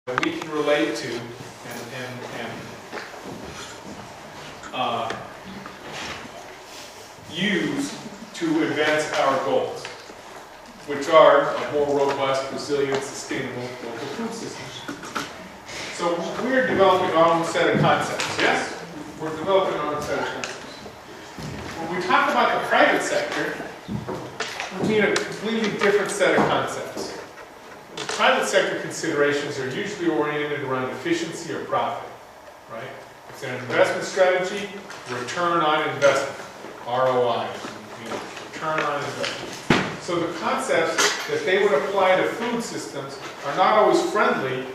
that we can relate to and use to advance our goals, which are a more robust, resilient, sustainable local food system. So we're developing our own set of concepts, yes? We're developing our own set of concepts. When we talk about the private sector, we mean a completely different set of concepts. The private sector considerations are usually oriented around efficiency or profit, right? It's an investment strategy, return on investment, ROI, return on investment. So the concepts that they would apply to food systems are not always friendly,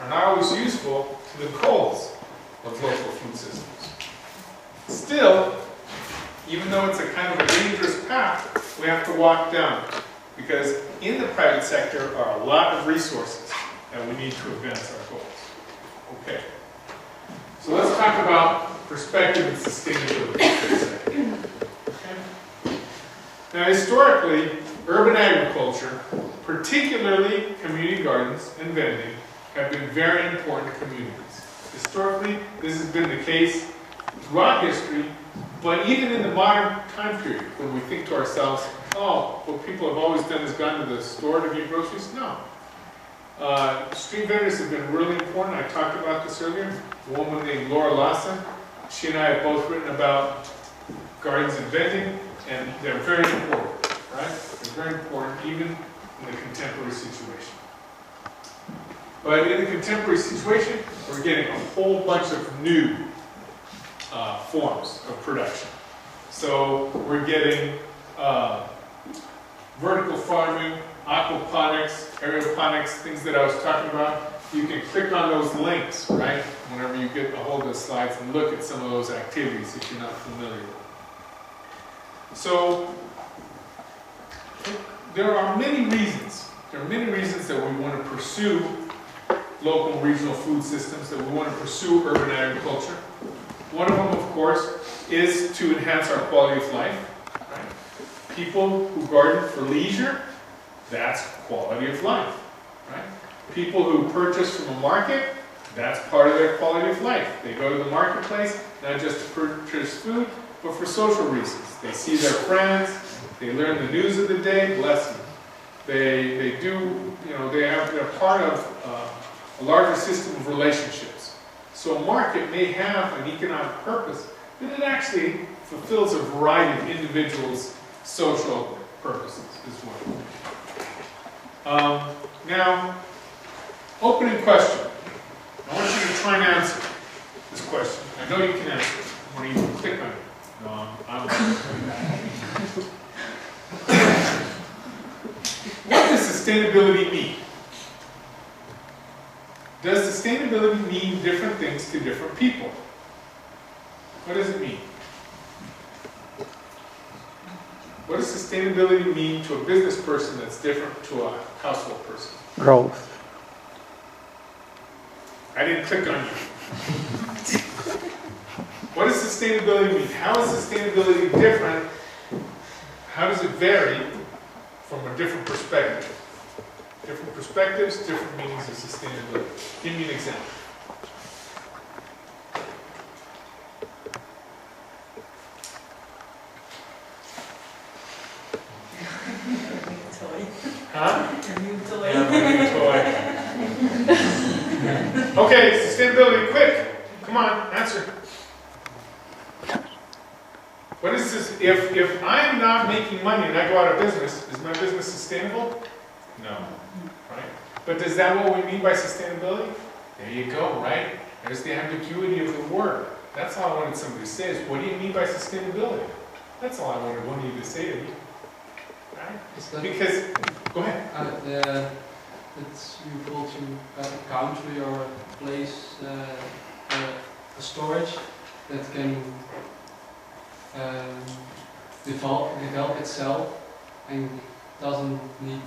are not always useful to the goals of local food systems. Still, even though it's a kind of a dangerous path, we have to walk down, because in the private sector are a lot of resources that we need to advance our goals. Okay. So let's talk about perspective and sustainability. Okay. Now, historically, urban agriculture, particularly community gardens and vending, have been very important to communities. Historically, this has been the case throughout history, but even in the modern time period, when we think to ourselves, oh, what people have always done is gone to the store to get groceries, no. Street vendors have been really important. I talked about this earlier. A woman named Laura Lawson, she and I have both written about gardens and vending, and they're very important, right? They're very important even in the contemporary situation. But in the contemporary situation, we're getting a whole bunch of new forms of production. So we're getting vertical farming, aquaponics, aeroponics, things that I was talking about. You can click on those links, right? Whenever you get a hold of the slides and look at some of those activities if you're not familiar with them. So there are many reasons. There are many reasons that we want to pursue local and regional food systems, that we want to pursue urban agriculture. One of them, of course, is to enhance our quality of life. Right? People who garden for leisure, that's quality of life. Right? People who purchase from a market, that's part of their quality of life. They go to the marketplace, not just to purchase food, but for social reasons. They see their friends, they learn the news of the day, bless them. They're part of a larger system of relationships. So a market may have an economic purpose, but it actually fulfills a variety of individuals' social purposes as well. Now, opening question. I want you to try and answer this question. I know you can answer it. I want you to click on it. No, I'm What does sustainability mean? Does sustainability mean different things to different people? What does it mean? What does sustainability mean to a business person that's different to a household person? Growth. I didn't click on you. What does sustainability mean? How is sustainability different? How does it vary from a different perspective? Different perspectives, different meanings of sustainability. Give me an example. Toy. Huh? A new toy. Yeah, my new toy. Okay, sustainability, quick. Come on, answer. What is this? If I'm not making money and I go out of business, is my business sustainable? No. Right? But is that what we mean by sustainability? There you go, right? There's the ambiguity of the word. That's all I wanted somebody to say is, what do you mean by sustainability? That's all I wanted one of you to say to me. Right? Because, go ahead. It's useful to have a country or a place, a storage that can develop itself and doesn't need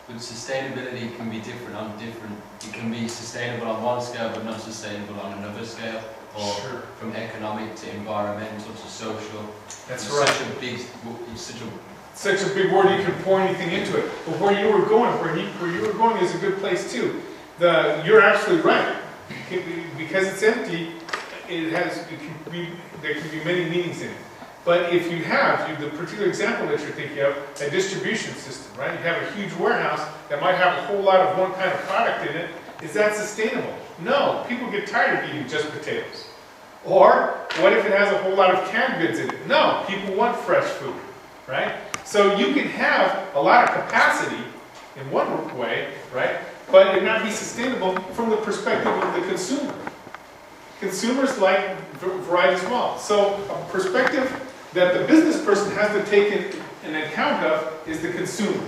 But sustainability can be different on different. It can be sustainable on one scale, but not sustainable on another scale, or Sure. from economic to environmental to social. That's It's right. It's such a such a big word you can pour anything into it. But where you were going is a good place too. You're absolutely right. Because it's empty, there can be many meanings in it. But if you have the particular example that you're thinking of, a distribution system, right? You have a huge warehouse that might have a whole lot of one kind of product in it. Is that sustainable? No. People get tired of eating just potatoes. Or what if it has a whole lot of canned goods in it? No. People want fresh food, right? So you can have a lot of capacity in one way, right? But it not be sustainable from the perspective of the consumer. Consumers like variety as well. So a perspective that the business person has to take an account of is the consumer.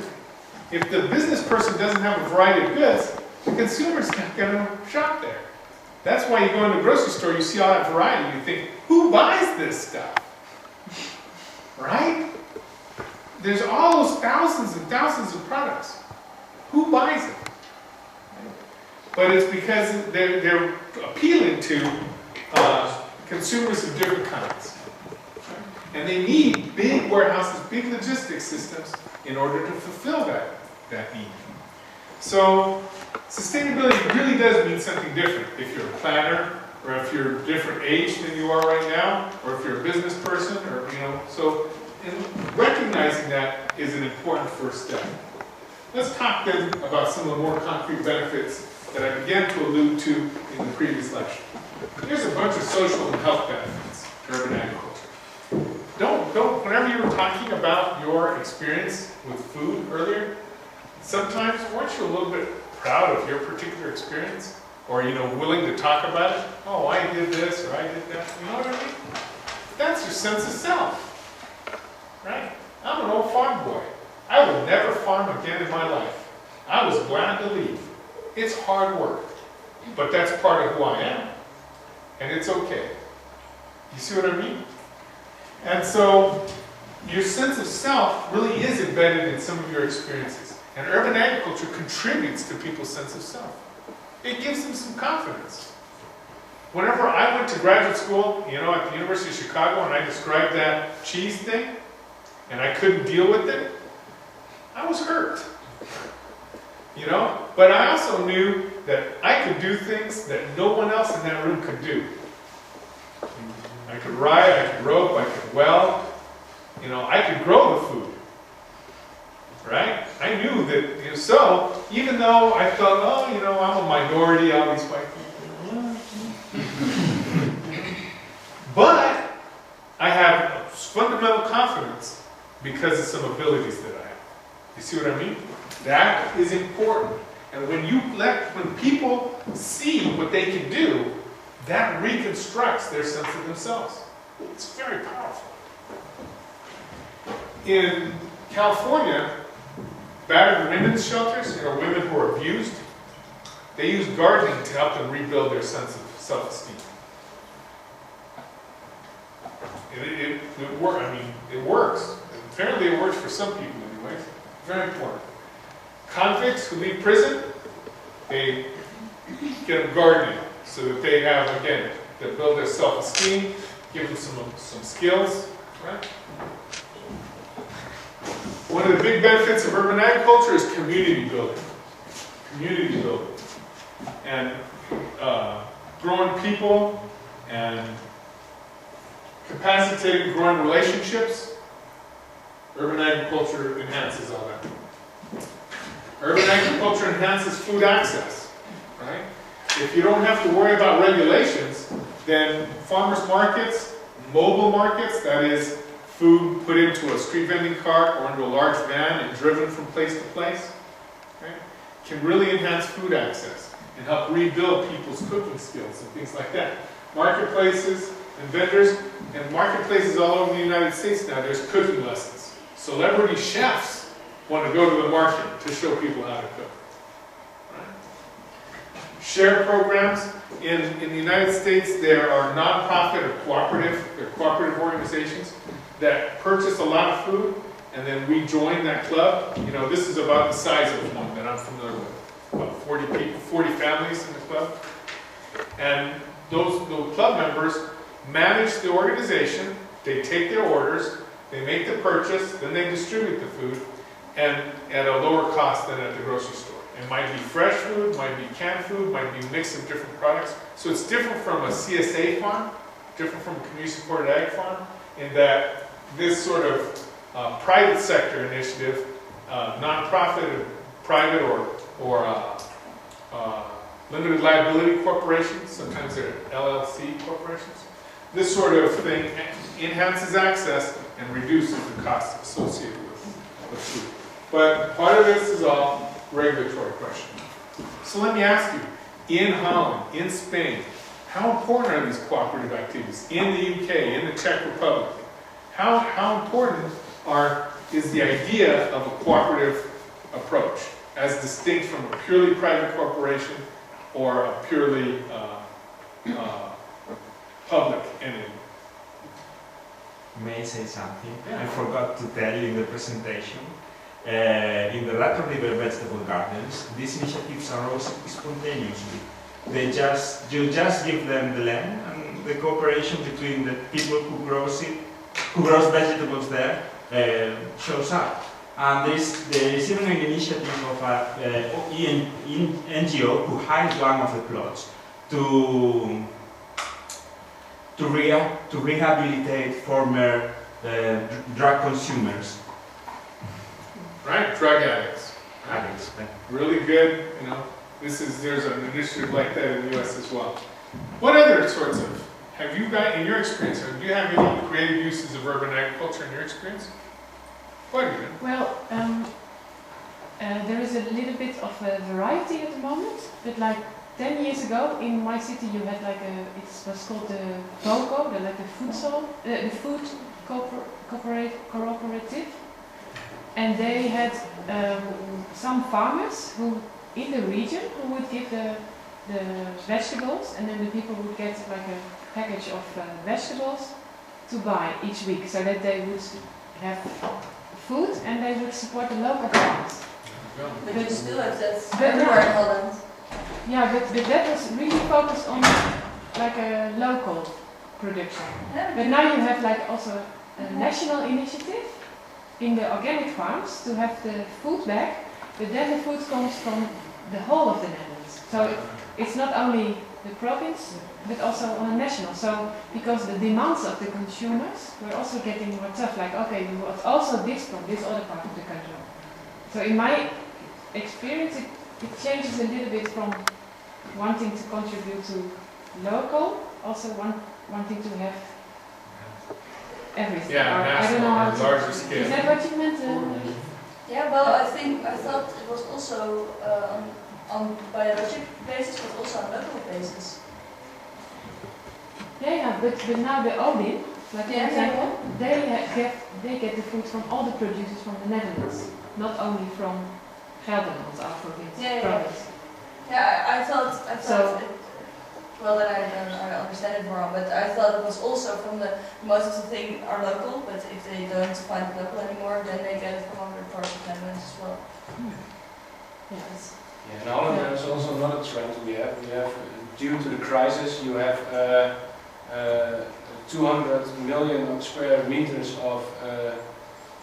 If the business person doesn't have a variety of goods, the consumer's not going to shop there. That's why you go in the grocery store, you see all that variety, you think, who buys this stuff? Right? There's all those thousands and thousands of products. Who buys it? But it's because they're appealing to consumers of different kinds. And they need big warehouses, big logistics systems in order to fulfill that need. So sustainability really does mean something different if you're a planner, or if you're a different age than you are right now, or if you're a business person, or so recognizing that is an important first step. Let's talk then about some of the more concrete benefits that I began to allude to in the previous lecture. Here's a bunch of social and health benefits to urban agriculture. Whenever you were talking about your experience with food earlier, sometimes weren't you a little bit proud of your particular experience? Or, willing to talk about it? Oh, I did this, or I did that. You know what I mean? That's your sense of self, right? I'm an old farm boy. I will never farm again in my life. I was glad to leave. It's hard work, but that's part of who I am, and it's okay. You see what I mean? And so, your sense of self really is embedded in some of your experiences, and urban agriculture contributes to people's sense of self. It gives them some confidence. Whenever I went to graduate school, at the University of Chicago, and I described that cheese thing, and I couldn't deal with it, I was hurt. But I also knew that I could do things that no one else in that room could do. I could ride, I could rope, I could weld. I could grow the food. Right? I knew that, so even though I felt, I'm a minority, all these white people. But I have fundamental confidence because of some abilities that I have. You see what I mean? That is important. And when people see what they can do, that reconstructs their sense of themselves. It's very powerful. In California, battered women's shelters, women who are abused, they use gardening to help them rebuild their sense of self-esteem. It works. Apparently it works for some people anyways. Very important. Convicts who leave prison, they get them gardening so that they have, again, they build their self-esteem, give them some skills, right? One of the big benefits of urban agriculture is community building. Community building. And growing people and capacitating growing relationships. Urban agriculture enhances all that. Urban agriculture enhances food access, right? If you don't have to worry about regulations, then farmers markets, mobile markets, that is, food put into a street vending cart or into a large van and driven from place to place, right, can really enhance food access and help rebuild people's cooking skills and things like that. Marketplaces and vendors, and marketplaces all over the United States now, there's cooking lessons. Celebrity chefs want to go to the market to show people how to cook. Right? Share programs. In the United States, there are nonprofit or cooperative organizations that purchase a lot of food, and then we join that club. This is about the size of one that I'm familiar with. About 40 people, 40 families in the club. And those club members manage the organization. They take their orders. They make the purchase, then they distribute the food, and at a lower cost than at the grocery store. It might be fresh food, might be canned food, might be a mix of different products. So it's different from a CSA farm, different from a community-supported ag farm, in that this sort of private sector initiative, non-profit, private or limited liability corporations, sometimes they're LLC corporations. This sort of thing enhances access and reduces the costs associated with food. But part of this is all regulatory question. So let me ask you, in Holland, in Spain, how important are these cooperative activities? In the UK, in the Czech Republic, how important is the idea of a cooperative approach as distinct from a purely private corporation or a purely public entity? May I say something? Yeah. I forgot to tell you in the presentation. In the Rattle River vegetable gardens, these initiatives arose spontaneously. You just give them the land, and the cooperation between the people who grows vegetables there shows up. And there is even an initiative of an NGO who hired one of the plots to rehabilitate former drug consumers. Right, drug addicts. Addicts. Really good, you know. There's an initiative like that in the U.S. as well. What other sorts of, have you got, in your experience, do you have any creative uses of urban agriculture in your experience? What do you think? Well, there is a little bit of a variety at the moment, but like 10 years ago in my city you had like it was called the BOCO, the food cooperative, and they had some farmers who in the region who would give the vegetables, and then the people would get like a package of vegetables to buy each week, so that they would have food and they would support the local farmers. But you still have that But everywhere in Holland. Yeah, but that was really focused on like a local production. But now you have like also a national initiative in the organic farms to have the food back, but then the food comes from the whole of the Netherlands. So it's not only the province, but also on a national. So because the demands of the consumers were also getting more tough, like okay, you want also this from this other part of the country. So in my experience, it changes a little bit from wanting to contribute to local, also wanting to have everything. Yeah, Or, national, I don't know how to, larger scale. is that what you meant? Yeah, well, I thought it was also on biologic basis, but also on local basis. Yeah, but now the Odin, like for Yeah, example, they get the food from all the producers from the Netherlands, not only from Gelderland, our province. province. Yeah, I thought So- well, then I understand it wrong, but I thought it was also from most of the things are local, but if they don't find it local anymore, then they get it from other parts of the Netherlands as well. Yes. Yeah, in Holland there's also another trend we have. Due to the crisis, you have 200 million square meters of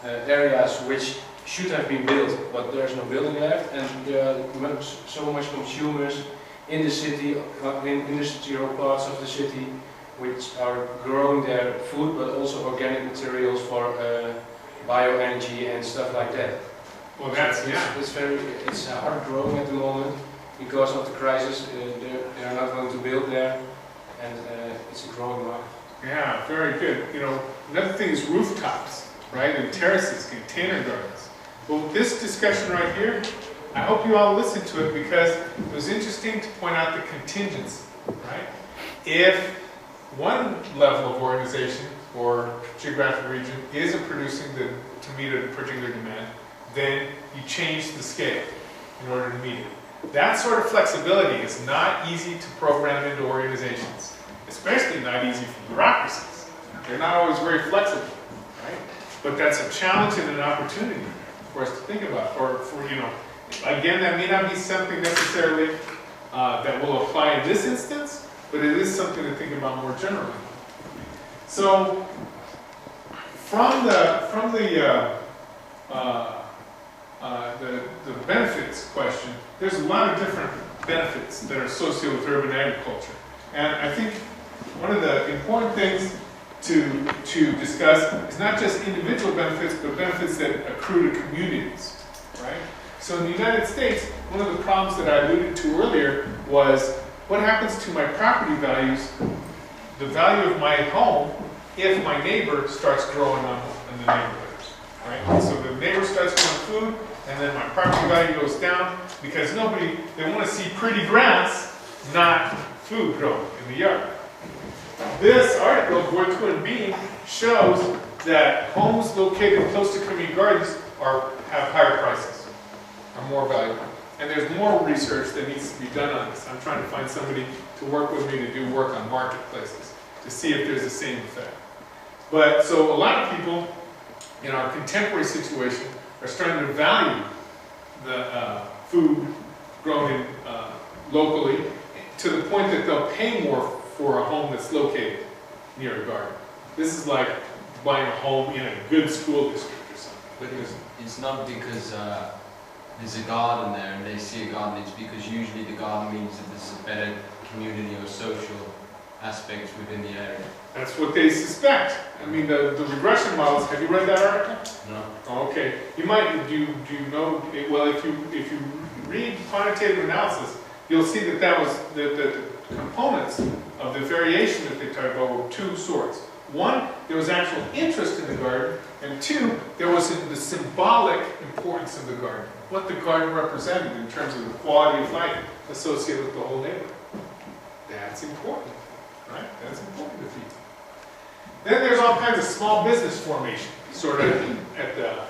areas which should have been built, but there's no building left, and there are so much consumers in the city, in industrial parts of the city, which are growing their food, but also organic materials for bioenergy and stuff like that. Well, that's, yeah. It's hard growing at the moment because of the crisis. They are not going to build there, and it's a growing market. Yeah, very good. You know, another thing is rooftops, right? And terraces, container gardens. Well, this discussion right here, I hope you all listened to it because it was interesting to point out the contingency, right? If one level of organization or geographic region isn't producing to meet a particular demand, then you change the scale in order to meet it. That sort of flexibility is not easy to program into organizations, especially not easy for bureaucracies. They're not always very flexible, right? But that's a challenge and an opportunity for us to think about. Or for, you know, again, that may not be something necessarily that will apply in this instance, but it is something to think about more generally. So, from the benefits question, there's a lot of different benefits that are associated with urban agriculture. And I think one of the important things to discuss is not just individual benefits, but benefits that accrue to communities, right? So in the United States, one of the problems that I alluded to earlier was what happens to my property values, the value of my home, if my neighbor starts growing up in the neighborhood, right? So the neighbor starts growing food, and then my property value goes down because they want to see pretty grass, not food growing in the yard. This article, Boyko and Bean, shows that homes located close to community gardens have higher prices, are more valuable. And there's more research that needs to be done on this. I'm trying to find somebody to work with me to do work on marketplaces to see if there's the same effect. But so a lot of people in our contemporary situation are starting to value the food grown in, locally to the point that they'll pay more for a home that's located near a garden. This is like buying a home in a good school district or something. But it's not because there's a garden there and they see a garden, it's because usually the garden means that there's a better community or social aspects within the area. That's what they suspect. I mean, the regression models, have you read that article? No. Oh, okay. You might, do you know, well, if you read quantitative analysis, you'll see that that was, the components of the variation that they talked about were two sorts. One, there was actual interest in the garden, and two, there was the symbolic importance of the garden, what the garden represented in terms of the quality of life associated with the whole neighborhood. That's important, right? That's important to people. Then there's all kinds of small business formation, sort of at the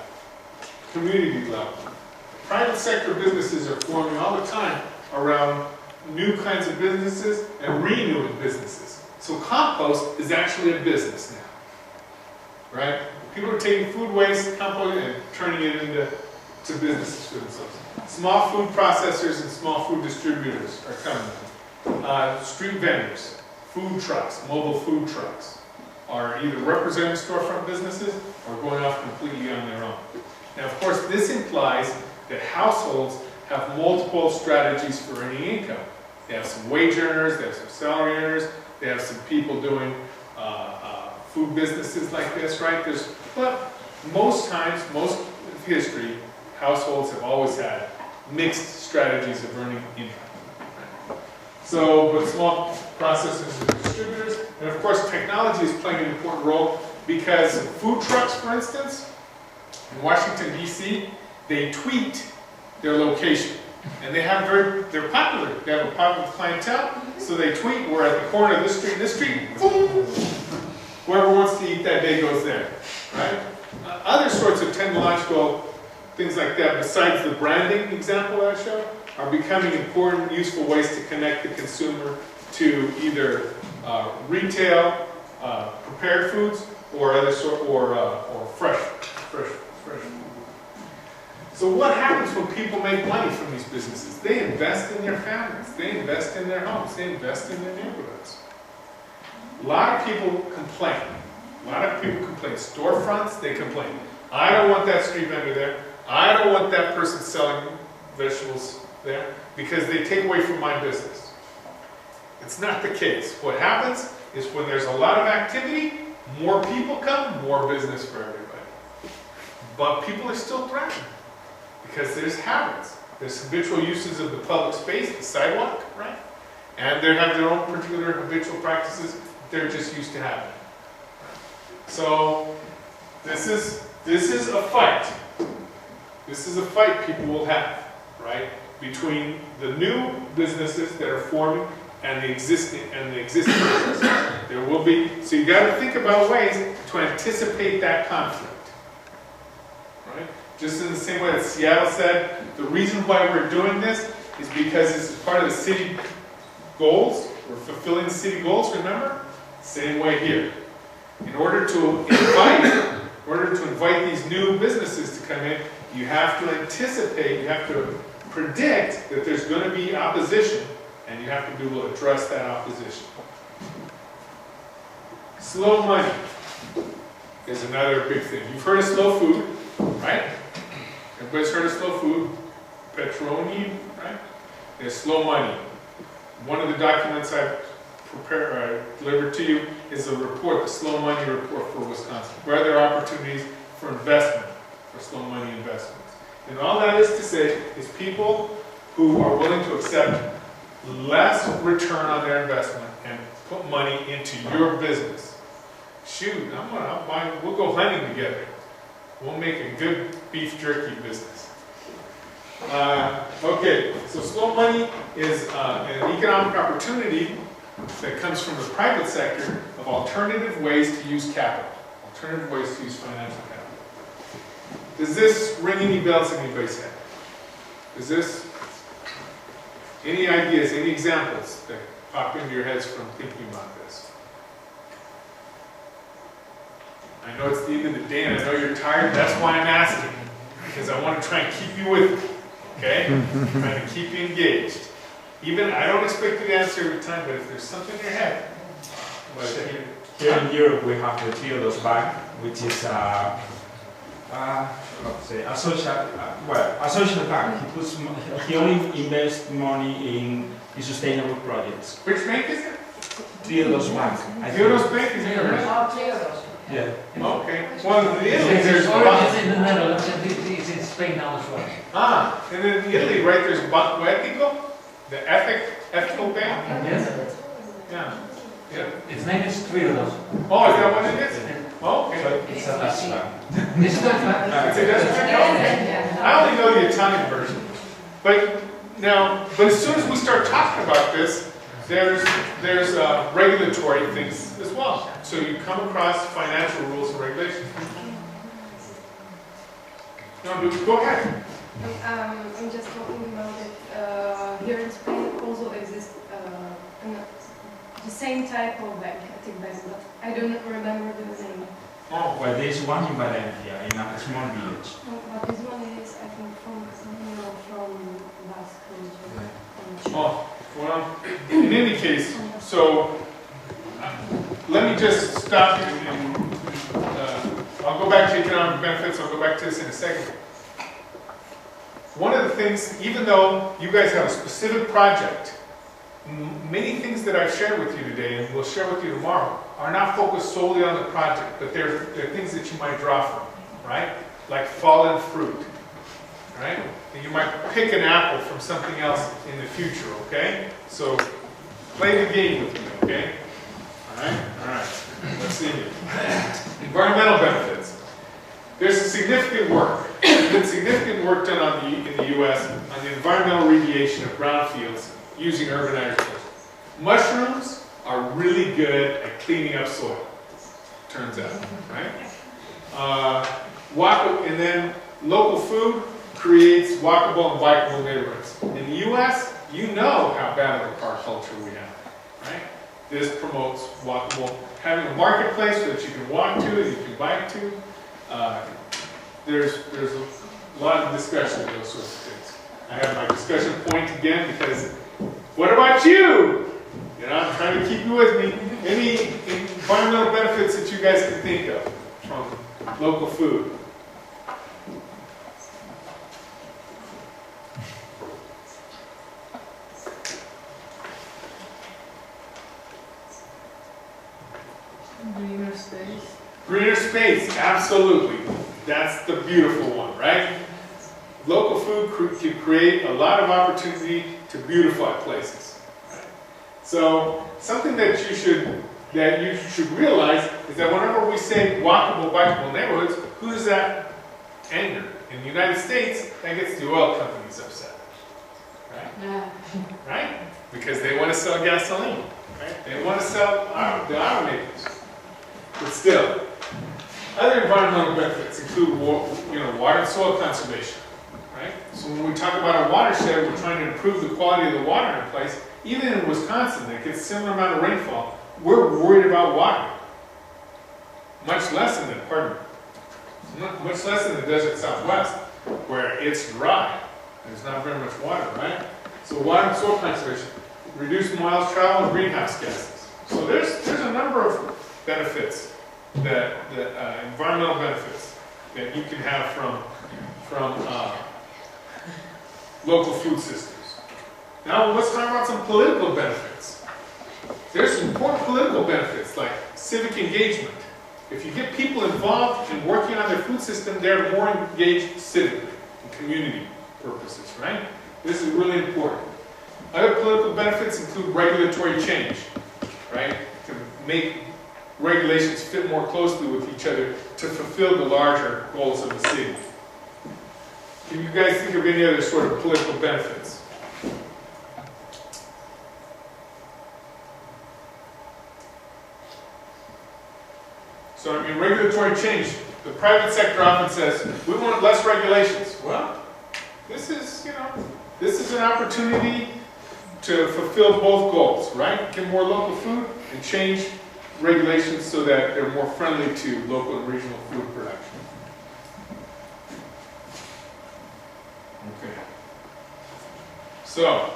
community level. Private sector businesses are forming all the time around new kinds of businesses and renewing businesses. So compost is actually a business now, right? People are taking food waste, composting, and turning it into businesses for themselves. Small food processors and small food distributors are coming. Street vendors, food trucks, mobile food trucks are either representing storefront businesses or going off completely on their own. Now, of course, this implies that households have multiple strategies for earning income. They have some wage earners, they have some salary earners, they have some people doing food businesses like this, right? But most times, most of history, households have always had mixed strategies of earning income. Right? So, but small processors and distributors, and of course technology is playing an important role because food trucks, for instance, in Washington, D.C., they tweet their location. And they're popular. They have a popular clientele, so they tweet, we're at the corner of this street and this street, boom! Whoever wants to eat that day goes there, right? Other sorts of technological things like that, besides the branding example that I showed, are becoming important, useful ways to connect the consumer to either retail, prepared foods, or other or fresh food. So what happens when people make money from these businesses? They invest in their families, they invest in their homes, they invest in their neighborhoods. A lot of people complain. Storefronts, they complain. I don't want that street vendor there. I don't want that person selling vegetables there because they take away from my business. It's not the case. What happens is when there's a lot of activity, more people come, more business for everybody. But people are still threatened because there's habits. There's habitual uses of the public space, the sidewalk, right? And they have their own particular habitual practices they're just used to having. So this is a fight. This is a fight people will have, right? Between the new businesses that are forming and the existing businesses. There will be, so you got to think about ways to anticipate that conflict, right? Just in the same way that Seattle said, the reason why we're doing this is because this is part of the city goals. We're fulfilling the city goals, remember? Same way here. In order to invite these new businesses to come in, you have to anticipate, you have to predict that there's going to be opposition, and you have to be able to address that opposition. Slow money. is another big thing. You've heard of slow food, right? Everybody's heard of slow food. Petroni, right? There's slow money. One of the documents I delivered to you is a report, the slow money report for Wisconsin. Where are there opportunities for investment, for slow money investments? And all that is to say is people who are willing to accept less return on their investment and put money into your business. Shoot, we'll go hunting together. We'll make a good beef jerky business. Okay, so slow money is an economic opportunity that comes from the private sector of alternative ways to use capital, alternative ways to use financial capital. Does this ring any bells in anybody's head? Is this, any ideas, any examples that pop into your heads from thinking about this? I know it's the end of the day and I know you're tired, that's why I'm asking, because I want to try and keep you with me, okay? I'm trying to keep you engaged. Even, I don't expect you to answer every time, but if there's something in your head. Here in Europe we have the Triodos Bank, which is a social bank. He only invests money in sustainable projects. Which bank is it? Triodos Bank. Triodos Bank is here, right? Triodos. Yeah. Okay. Well, in Italy, there's in the Netherlands, and it's in Spain now as well. Ah, and then in Italy, right, there's Banco Etico, the ethical bank. Yes. Yeah. Yeah. Its name is Triodos. Oh, is that what it is? Oh, okay. It's a Dutch bank. This is that It's a Dutch bank? I only know the Italian version. But as soon as we start talking about this, there's regulatory things as well. So you come across financial rules and regulations. No, go ahead. I'm just talking about it. Here in Spain also exists the same type of bank, ethic bank, but I don't remember the name. Oh, well, there's one in Valencia, in a small village. But this one is, I think, from Basque region. Oh, well, in any case, so let me just stop you and I'll go back to economic benefits, I'll go back to this in a second. One of the things, even though you guys have a specific project, many things that I've shared with you today and will share with you tomorrow are not focused solely on the project, but they're things that you might draw from, right? Like fallen fruit, right? And you might pick an apple from something else in the future, okay? So play the game with me, okay? All right? All right. Let's see here. Environmental benefits. There's significant work. There's been significant work done in the U.S. on the environmental remediation of brownfields using urban agriculture. Mushrooms are really good at cleaning up soil, turns out, right? And then local food creates walkable and bikeable neighborhoods. In the U.S., you know how bad of a car culture we have, right? This promotes walkable, having a marketplace so that you can walk to and you can bike to. There's a lot of discussion of those sorts of things. I have my discussion point again because, what about you? You know, I'm trying to keep you with me. Any environmental benefits that you guys can think of from local food? Greener space. Greener space, absolutely. That's the beautiful one, right? Local food can create a lot of opportunity to beautify places. Right? So something that you should realize is that whenever we say walkable, bikeable neighborhoods, who does that anger? In the United States, that gets the oil companies upset, right? Yeah. Right? Because they want to sell gasoline, right? They want to sell the automakers. But still, other environmental benefits include water and soil conservation, right? So when we talk about a watershed, we're trying to improve the quality of the water in a place. Even in Wisconsin, that gets a similar amount of rainfall, we're worried about water. Much less in the desert Southwest, where it's dry. There's not very much water, right? So water and soil conservation, reduce miles traveled and greenhouse gases. So there's a number of benefits the environmental benefits that you can have from local food systems. Now let's talk about some political benefits. There's some important political benefits like civic engagement. If you get people involved in working on their food system, they're more engaged civically in community purposes, right? This is really important. Other political benefits include regulatory change, right? To make regulations fit more closely with each other to fulfill the larger goals of the city. Can you guys think of any other sort of political benefits? So, I mean, regulatory change. The private sector often says, we want less regulations. Well, this is, you know, this is an opportunity to fulfill both goals, right? Get more local food and change regulations so that they're more friendly to local and regional food production. Okay. So,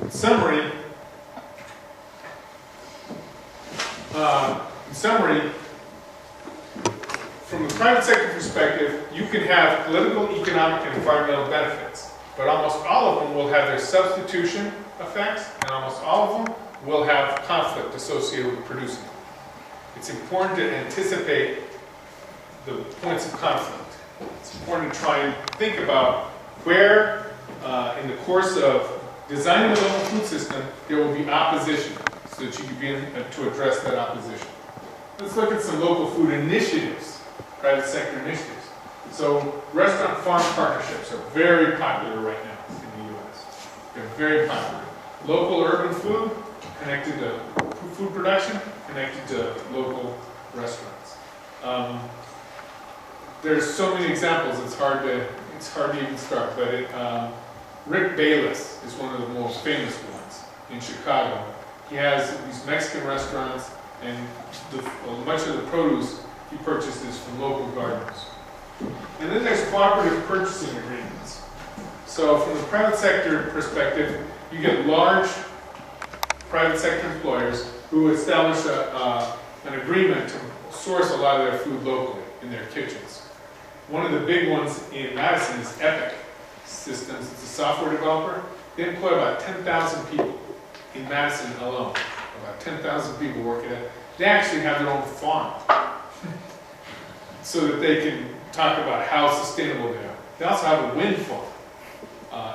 in summary, from the private sector perspective, you can have political, economic, and environmental benefits, but almost all of them will have their substitution effects, and almost all of them will have conflict associated with producing them. It's important to anticipate the points of conflict. It's important to try and think about where, in the course of designing a local food system, there will be opposition, so that you can begin to address that opposition. Let's look at some local food initiatives, private sector initiatives. So, restaurant farm partnerships are very popular right now in the U.S. They're very popular. Local urban food connected to food production, connected to local restaurants. There's so many examples. It's hard to even start. But Rick Bayless is one of the most famous ones in Chicago. He has these Mexican restaurants, and much of the produce he purchases from local gardeners. And then there's cooperative purchasing agreements. So from the private sector perspective, you get large private sector employers who establish an agreement to source a lot of their food locally in their kitchens. One of the big ones in Madison is Epic Systems. It's a software developer. They employ about 10,000 people in Madison alone. About 10,000 people working at it. They actually have their own farm so that they can talk about how sustainable they are. They also have a wind farm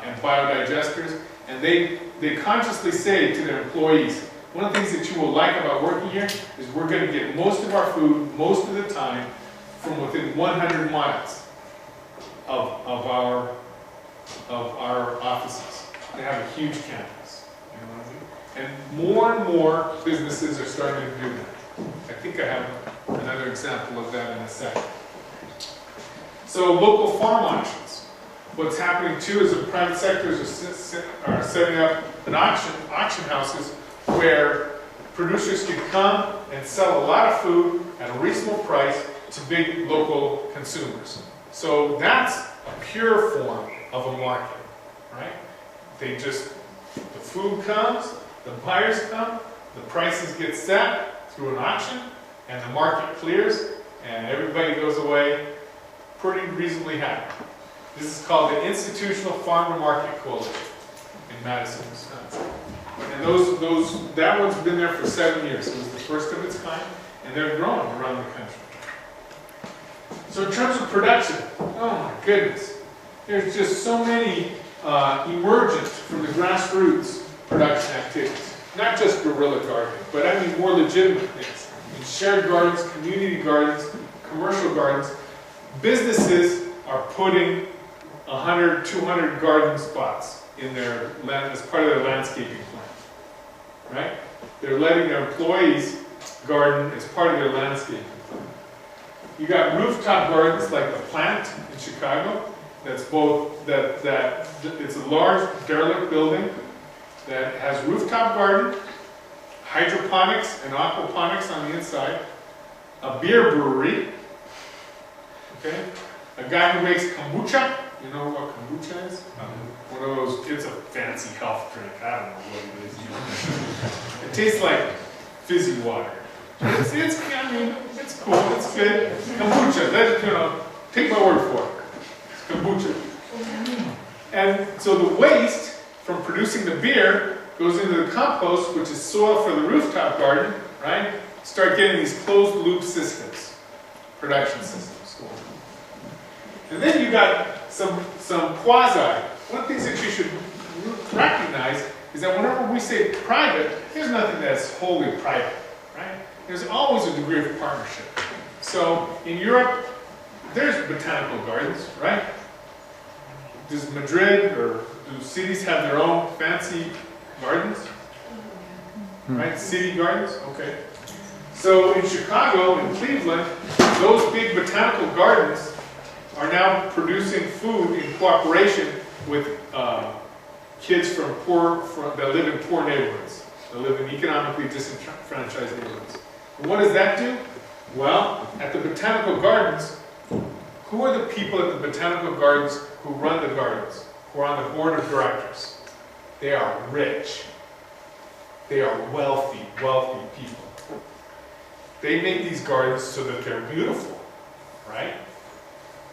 and biodigesters, and they consciously say to their employees, one of the things that you will like about working here is we're going to get most of our food, most of the time, from within 100 miles of our offices. They have a huge campus. You know what I mean? And more businesses are starting to do that. I think I have another example of that in a second. So local farm auctions. What's happening too is the private sectors are setting up an auction houses where producers can come and sell a lot of food at a reasonable price to big local consumers. So that's a pure form of a market, right? The food comes, the buyers come, the prices get set through an auction, and the market clears, and everybody goes away pretty reasonably happy. This is called the Institutional Farmer Market Coalition in Madison, Wisconsin. And that one's been there for 7 years. It was the first of its kind, and they're growing around the country. So in terms of production, oh my goodness, there's just so many emergent from the grassroots production activities. Not just guerrilla gardening, but I mean more legitimate things. In shared gardens, community gardens, commercial gardens, businesses are putting 100, 200 garden spots in their land as part of their landscaping plan, right? They're letting their employees garden as part of their landscaping plan. You got rooftop gardens like the Plant in Chicago. That's it's a large derelict building that has rooftop garden, hydroponics and aquaponics on the inside, a beer brewery, okay, a guy who makes kombucha. You know what kombucha is? One of those, it's a fancy health drink. I don't know what it is. It tastes like fizzy water. I mean, it's cool, it's good. Kombucha, that, you know, take my word for it. It's kombucha. And so the waste from producing the beer goes into the compost, which is soil for the rooftop garden, right? Start getting these closed loop systems, production systems going on. And then you got some quasi. One of the things that you should recognize is that whenever we say private, there's nothing that's wholly private, right? There's always a degree of partnership. So in Europe, there's botanical gardens, right? Does Madrid or do cities have their own fancy gardens? Right? City gardens? Okay. So in Chicago and Cleveland, those big botanical gardens are now producing food in cooperation with kids that live in poor neighborhoods, that live in economically disenfranchised neighborhoods. And what does that do? Well, at the botanical gardens, who are the people at the botanical gardens who run the gardens, who are on the board of directors? They are rich. They are wealthy people. They make these gardens so that they're beautiful, right?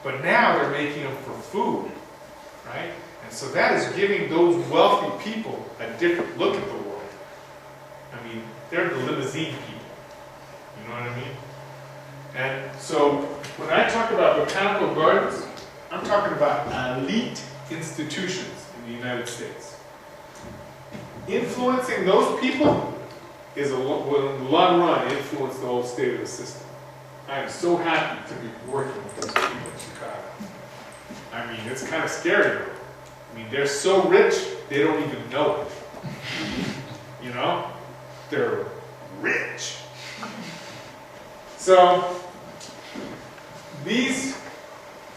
But now they're making them for food, right? And so that is giving those wealthy people a different look at the world. I mean, they're the limousine people. You know what I mean? And so when I talk about botanical gardens, I'm talking about elite institutions in the United States. Influencing those people will in the long run influence the whole state of the system. I am so happy to be working with those people in Chicago. I mean, it's kind of scary. I mean, they're so rich, they don't even know it. You know? They're rich. So, these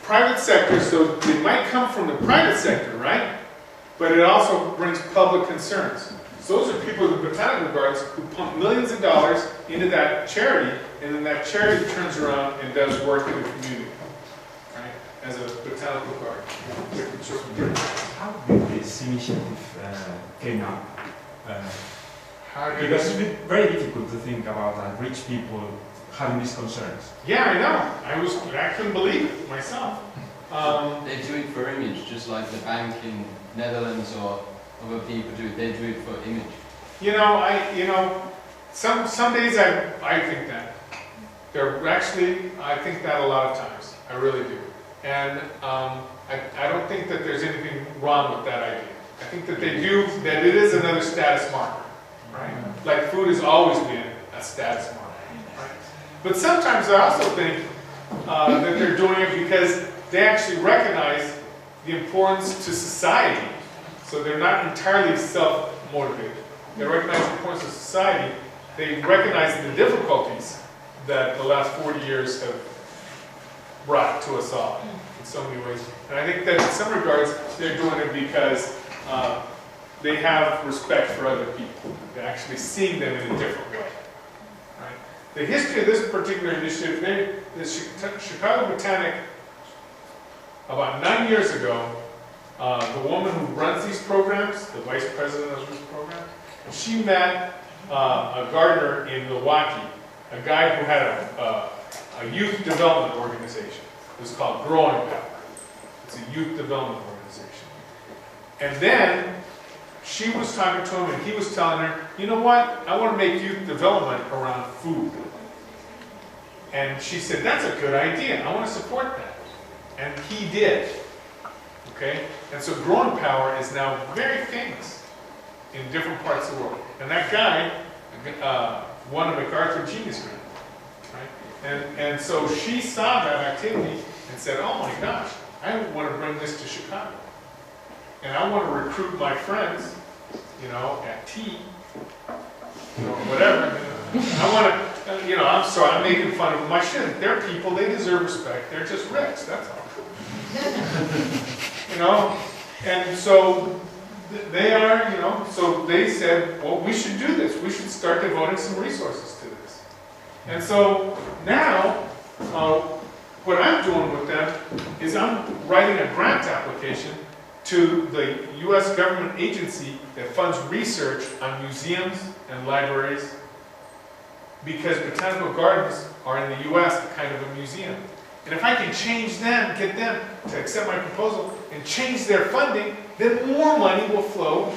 private sectors, so they might come from the private sector, right? But it also brings public concerns. So those are people in the botanical gardens who pump millions of dollars into that charity, and then that charity turns around and does work in the community, right? As a botanical garden. How did this initiative came up? Because it's very difficult to think about rich people having these concerns. Yeah, I know. I couldn't believe it myself. They do it for image, just like the bank in Netherlands or other people do. They do it for image. Some days I think that. I think that a lot of times. I really do. And I don't think that there's anything wrong with that idea. I think that that it is another status marker, right? Like food has always been a status marker, right? But sometimes I also think that they're doing it because they actually recognize the importance to society. So they're not entirely self-motivated. They recognize the importance of society. They recognize the difficulties that the last 40 years have brought to us all in so many ways. And I think that in some regards, they're doing it because they have respect for other people. They're actually seeing them in a different way. Right? The history of this particular initiative, the Chicago Botanic, about 9 years ago, the woman who runs these programs, the vice president of this program, she met a gardener in Milwaukee, a guy who had a youth development organization. It was called Growing Power. It's a youth development organization. And then she was talking to him and he was telling her, you know what, I want to make youth development around food. And she said, that's a good idea, I want to support that. And he did. Okay? And so Growing Power is now very famous in different parts of the world. And that guy won a MacArthur Genius Grant. Right? And so she saw that activity and said, oh my gosh, I want to bring this to Chicago. And I want to recruit my friends, at tea, whatever. I want to, I'm sorry, I'm making fun of them. I shouldn't. They're people, they deserve respect. They're just rich, that's all. And so they are, so they said, well, we should do this. We should start devoting some resources to this. And so now, what I'm doing with them is I'm writing a grant application to the U.S. government agency that funds research on museums and libraries because botanical gardens are in the US kind of a museum. And if I can change them, get them to accept my proposal and change their funding, then more money will flow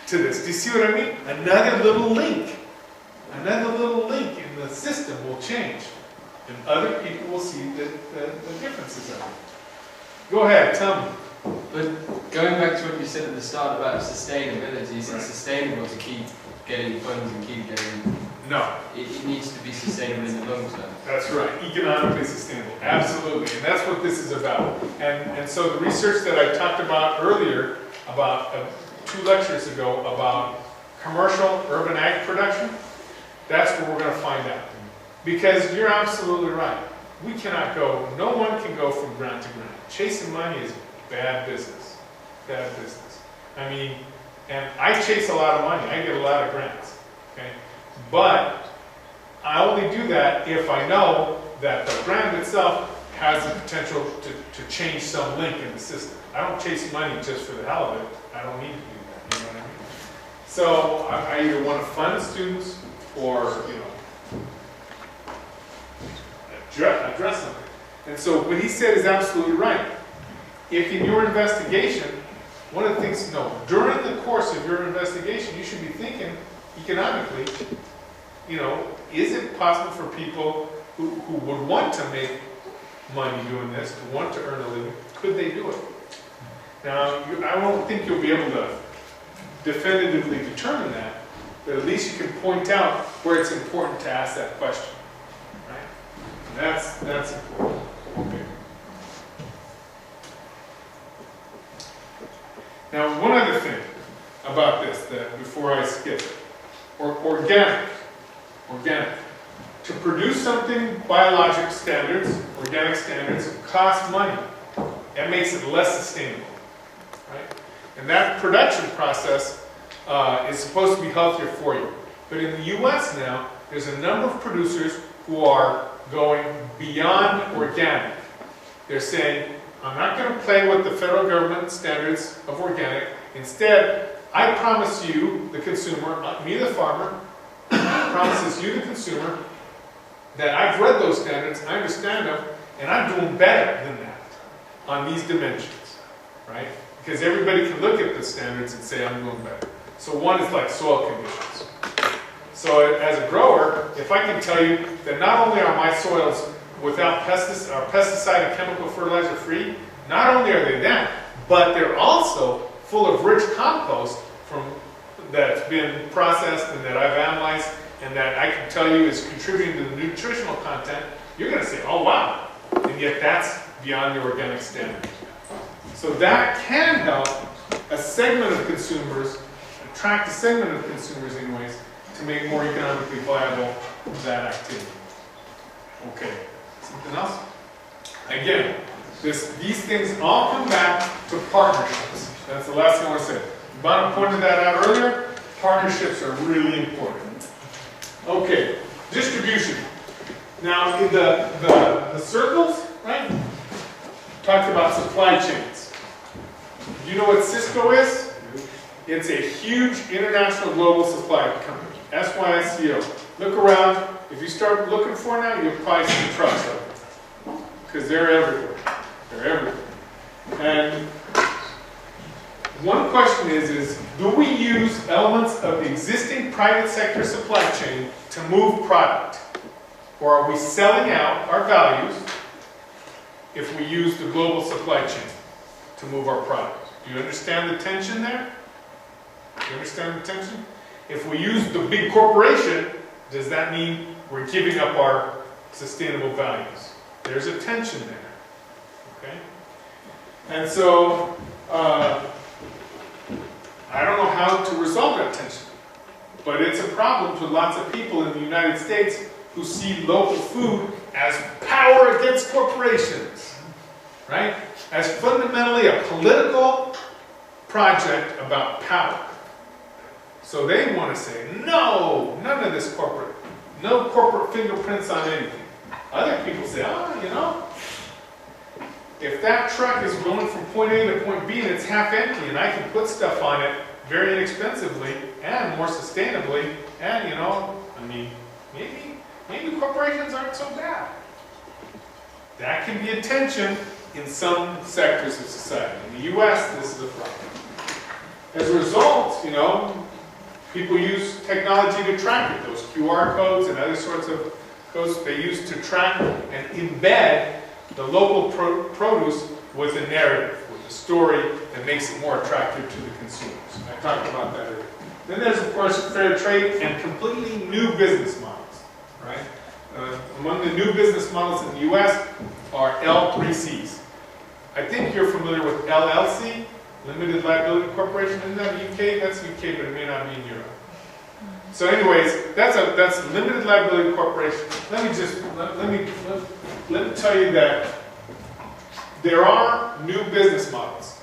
to this. Do you see what I mean? Another little link in the system will change. And other people will see the differences of it. Go ahead, tell me. But going back to what you said at the start about sustainability, is it sustainable to keep getting funds and keep getting... No. It needs to be sustainable in the long term. That's right, economically sustainable, absolutely, and that's what this is about. And so the research that I talked about earlier, about 2 lectures ago, about commercial urban ag production, that's what we're going to find out. Because you're absolutely right. We cannot go, no one can go from grant to grant. Chasing money is bad business, bad business. I mean, and I chase a lot of money, I get a lot of grants, okay? But I only do that if I know that the grant itself has the potential to change some link in the system. I don't chase money just for the hell of it. I don't need to do that, you know what I mean? So I either want to fund students or, you know, address something. And so what he said is absolutely right. If in your investigation, one of the things, during the course of your investigation, you should be thinking economically, you know, is it possible for people who would want to make money doing this, to want to earn a living, could they do it? Now, I don't think you'll be able to definitively determine that, but at least you can point out where it's important to ask that question, right? And that's important. Okay. Now, one other thing about this, that before I skip it, organic. To produce something, biologic standards, organic standards, cost money. That makes it less sustainable, right? And that production process is supposed to be healthier for you. But in the US now, there's a number of producers who are going beyond organic. They're saying, I'm not going to play with the federal government standards of organic. Instead, I promise you, the consumer, me the farmer, promises you, the consumer, that I've read those standards, I understand them, and I'm doing better than that on these dimensions, right? Because everybody can look at the standards and say, I'm doing better. So one is like soil conditions. So as a grower, if I can tell you that not only are my soils without pesticide and chemical fertilizer free, not only are they that, but they're also full of rich compost that's been processed and that I've analyzed and that I can tell you is contributing to the nutritional content, you're going to say, oh wow, and yet that's beyond the organic standard. So that can help a segment of consumers, attract a segment of consumers anyways, to make more economically viable that activity. Okay, something else? Again, these things all come back to partnerships. That's the last thing I want to say. Ivana pointed that out earlier. Partnerships are really important. Okay, distribution. Now, in the circles, right? Talked about supply chains. Do you know what Cisco is? It's a huge international global supply company. SYSCO. Look around. If you start looking for now, you'll probably see trucks of them. Because they're everywhere. They're everywhere. And one question is do we use elements of the existing private sector supply chain to move product? Or are we selling out our values if we use the global supply chain to move our product? Do you understand the tension there? Do you understand the tension? If we use the big corporation, does that mean we're giving up our sustainable values? There's a tension there. Okay? And so, I don't know how to resolve that tension, but it's a problem to lots of people in the United States who see local food as power against corporations, right? As fundamentally a political project about power. So they want to say, no, none of this corporate, no corporate fingerprints on anything. Other people say, oh, you know, if that truck is going from point A to point B and it's half empty and I can put stuff on it very inexpensively and more sustainably, and you know, I mean, maybe corporations aren't so bad. That can be a tension in some sectors of society. In the US, this is a problem. As a result, you know, people use technology to track it. Those QR codes and other sorts of codes they use to track and embed the local produce with a narrative, with a story that makes it more attractive to the consumers. I talked about that earlier. Then there's, of course, fair trade and completely new business models, right? Among the new business models in the US are L3Cs. I think you're familiar with LLC, Limited Liability Corporation. Isn't that UK? That's UK, but it may not be in Europe. So anyways, that's limited liability corporation. Let me tell you that there are new business models.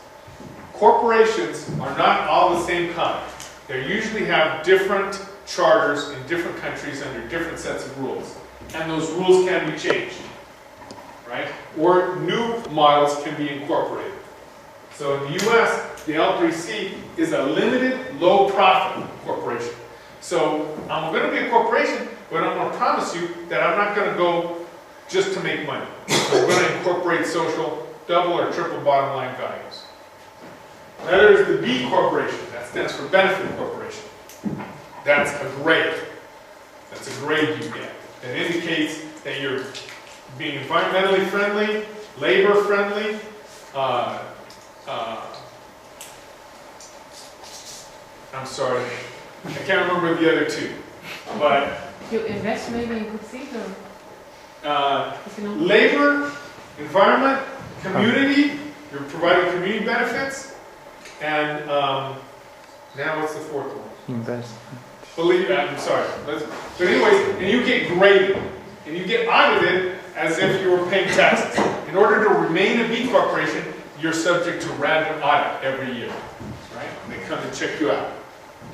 Corporations are not all the same kind. They usually have different charters in different countries under different sets of rules. And those rules can be changed, right? Or new models can be incorporated. So in the US, the L3C is a limited low profit corporation. So I'm going to be a corporation, but I'm going to promise you that I'm not going to go just to make money. I'm going to incorporate social double or triple bottom line values. Now there's the B corporation. That stands for benefit corporation. That's a grade. That's a grade you get. That indicates that you're being environmentally friendly, labor friendly, I'm sorry, I can't remember the other two, but You invest maybe in good things or labor, environment, community, you're providing community benefits, and now what's the fourth one? Invest. I'm sorry. But anyways, and you get graded, and you get audited as if you were paying taxes. In order to remain a B corporation, you're subject to random audit every year, right? And they come to check you out.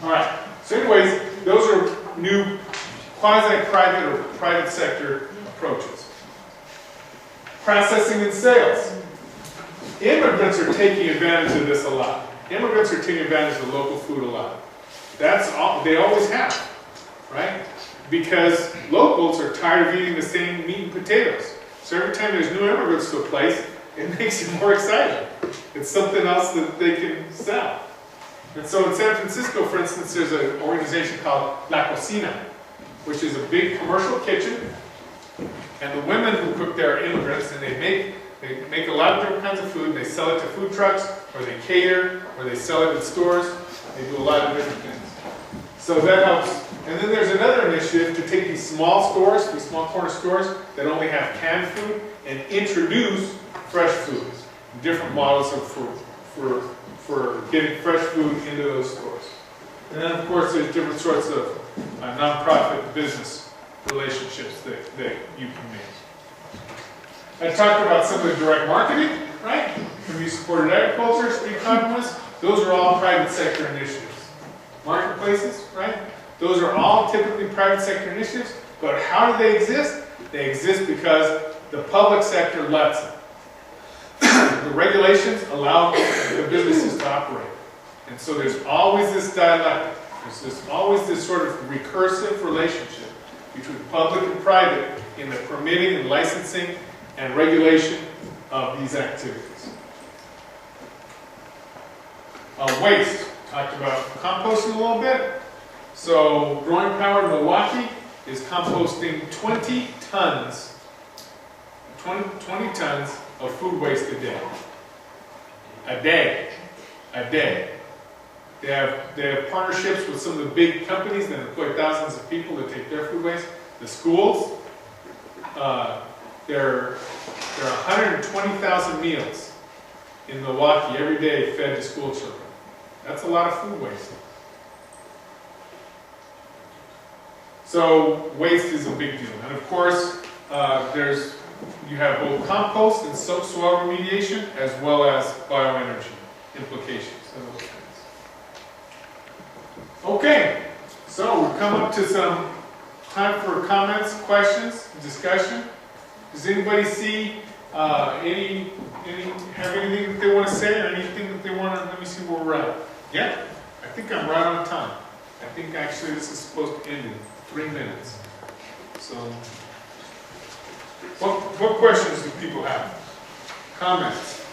All right. So anyways, those are new quasi-private or private sector approaches. Processing and sales. Immigrants are taking advantage of this a lot. Immigrants are taking advantage of local food a lot. That's all, they always have, right? Because locals are tired of eating the same meat and potatoes. So every time there's new immigrants to a place, it makes it more exciting. It's something else that they can sell. And so in San Francisco, for instance, there's an organization called La Cocina, which is a big commercial kitchen. And the women who cook there are immigrants, and they make a lot of different kinds of food. They sell it to food trucks, or they cater, or they sell it in stores. They do a lot of different things. So that helps. And then there's another initiative to take these small stores, these small corner stores that only have canned food, and introduce fresh foods. Different models for getting fresh food into those stores. And then, of course, there's different sorts of nonprofit business relationships that you can make. I talked about some of the direct marketing, right? Community-supported agriculture, street commerce. Those are all private sector initiatives. Marketplaces, right? Those are all typically private sector initiatives, but how do they exist? They exist because the public sector lets them. The regulations allow the businesses to operate. And so there's always this dialectic. There's always this sort of recursive relationship between public and private in the permitting and licensing and regulation of these activities. Waste. Talked about composting a little bit. So Growing Power in Milwaukee is composting 20 tons of food waste a day. A day. They have partnerships with some of the big companies that employ thousands of people to take their food waste. The schools, there are 120,000 meals in Milwaukee every day fed to school children. That's a lot of food waste. So waste is a big deal. And of course, you have both compost and soil remediation, as well as bioenergy implications of those things. Okay, so we've come up to some time for comments, questions, discussion. Does anybody see have anything that they want to say, or anything that they want to? Let me see where we're at. Yeah, I think I'm right on time. I think actually this is supposed to end in 3 minutes. So, what questions do people have? Comments?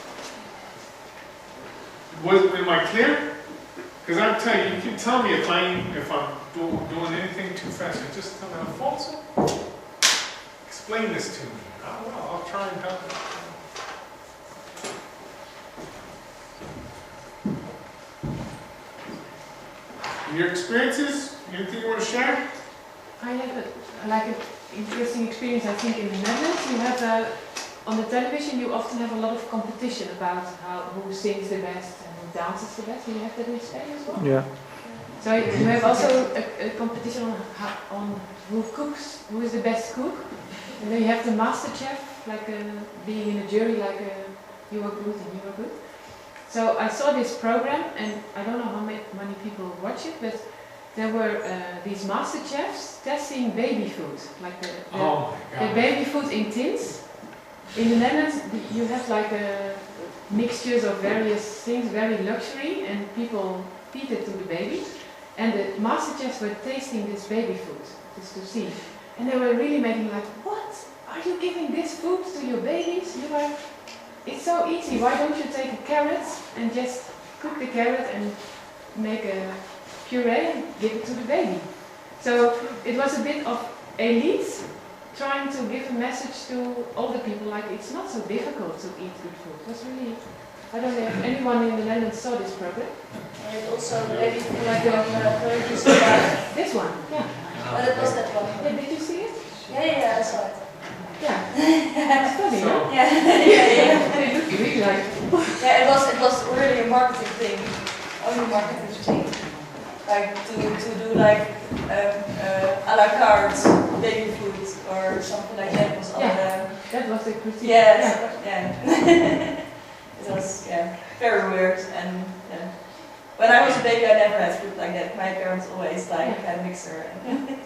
Am I clear? Because I'm telling you, you can tell me if I'm doing anything too fast. You just tell me, Alfonso, explain this to me. I'll try and help. Your experiences? Anything you want to share? I have an interesting experience. I think in the Netherlands, you have on the television you often have a lot of competition about who sings the best and who dances the best. Do you have that in Spain as well? Yeah. So you have also a competition on who cooks, who is the best cook, and then you have the master chef, like being in a jury, like you are good and you are good. So I saw this program, and I don't know how many people watch it, but there were these master chefs testing baby food, like the baby food in tins. In the Netherlands, you have like mixtures of various things, very luxury, and people feed it to the baby. And the master chefs were tasting this baby food, just to see. And they were really making like, what? Are you giving this food to your babies? It's so easy. Why don't you take a carrot and just cook the carrot and make a puree and give it to the baby? So it was a bit of elite trying to give a message to older people, like it's not so difficult to eat good food. It was really, I don't know if anyone in the Netherlands saw this program. And also maybe like on This one, yeah. but it was that one. Yeah, did you see it? Yeah, I saw it. Yeah. It's funny, huh? Yeah. They look really like. Yeah, it was really a marketing thing, only marketing thing. Like to do like a la carte baby food or something like that was on that was the critique. Yes, yeah. It was very weird, and when I was a baby I never had food like that. My parents always like had a mixer and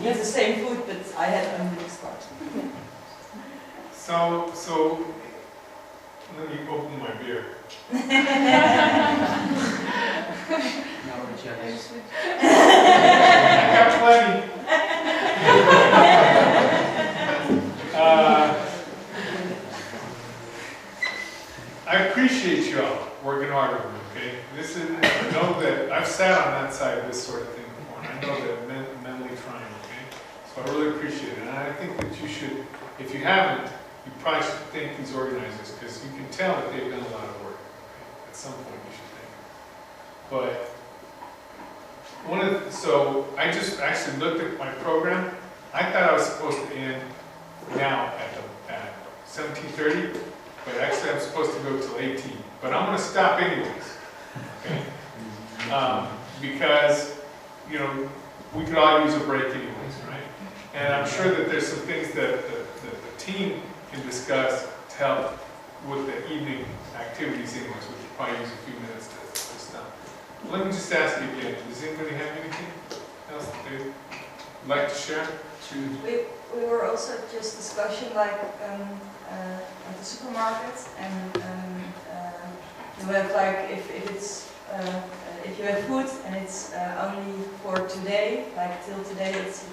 eat the same food, but I had a mixed part. So let me open my beer. I got plenty. I appreciate y'all working hard on me, okay? I know that I've sat on that side of this sort of thing before, and I know that mentally trying, okay? So I really appreciate it, and I think that you should, if you haven't, you probably should thank these organizers, because you can tell that they've done a lot of work. Okay? At some point you should thank them. But so I just actually looked at my program. I thought I was supposed to end now at 17:30, but actually I'm supposed to go till 18. But I'm going to stop anyways, okay? Because we could all use a break anyways, right? And I'm sure that there's some things that the team can discuss to help with the evening activities anyways. We could probably use a few minutes to stop. Let me just ask you again, does anybody have anything else that they'd like to share? We were also just discussing like at the supermarket, and you have like if you have food and it's only for today, like till today it's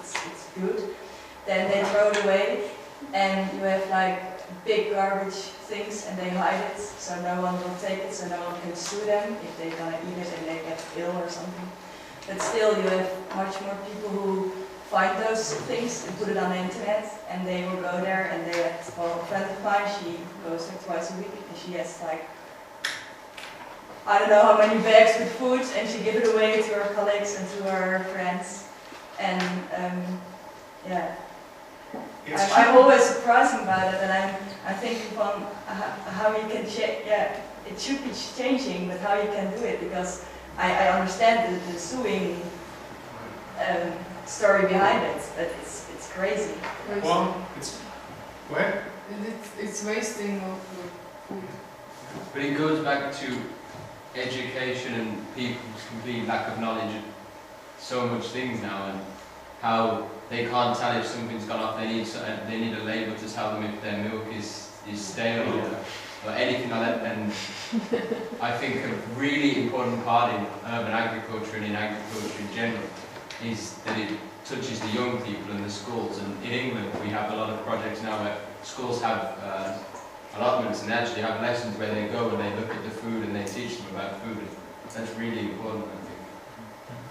good, then they throw it away, and you have like big garbage things and they hide it so no one will take it, so no one can sue them if they're gonna eat it and they get ill or something. But still you have much more people who find those things and put it on the internet, and they will go there, and they have, a friend of mine, she goes there twice a week, and she has like, I don't know how many bags with food, and she gives it away to her colleagues and to her friends, and I'm always surprising about it, and I'm thinking from how you can change, it should be changing, but how you can do it, because I understand the suing story behind it, but it's crazy. Well, go ahead. It's wasting of food. But it goes back to education and people's complete lack of knowledge of so much things now, and how they can't tell if something's gone off. They need a label to tell them if their milk is stale or anything like that. And I think a really important part in urban agriculture and in agriculture in general is that it touches the young people in the schools. And in England, we have a lot of projects now where schools have allotments and they actually have lessons where they go and they look at the food and they teach them about food. That's really important, I think.